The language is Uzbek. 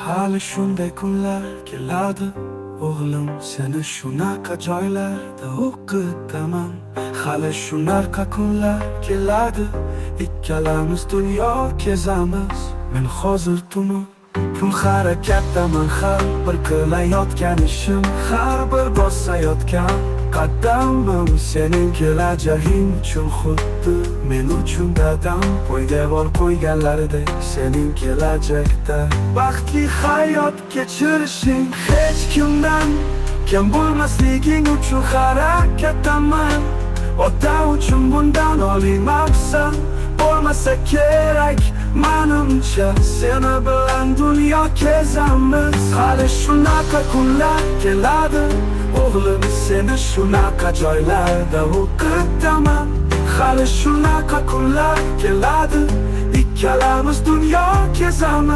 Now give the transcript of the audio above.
Hali shunday kunlar keladi o'g'lim, seni shunaqa joylarda o'qitaman. Hali shunaqa kunlar keladi, ikkalamiz dunyo kezamiz. Men hozir tunu kun harakatdaman, har bir qilayotgan ishim, har bir bosayotgan qadamim sening kelajaging uchun, xuddi men uchun dadam poydevor qo'yganlaridek sening kelajakda baxtli hayot kechirishing, hech kimdan kam bo'lmasliging uchun harakatdaman. Ota uchun bundan oliy maqsad bo'lmasa kerak menimcha, seni bilan dunyo kezamiz. Hali shunaqa kunlar keladi o'g'lim, seni shunaqa joylarda o'qitaman. Hali shunaqa kunlar keladi, ikkalamiz dunyo kezamiz.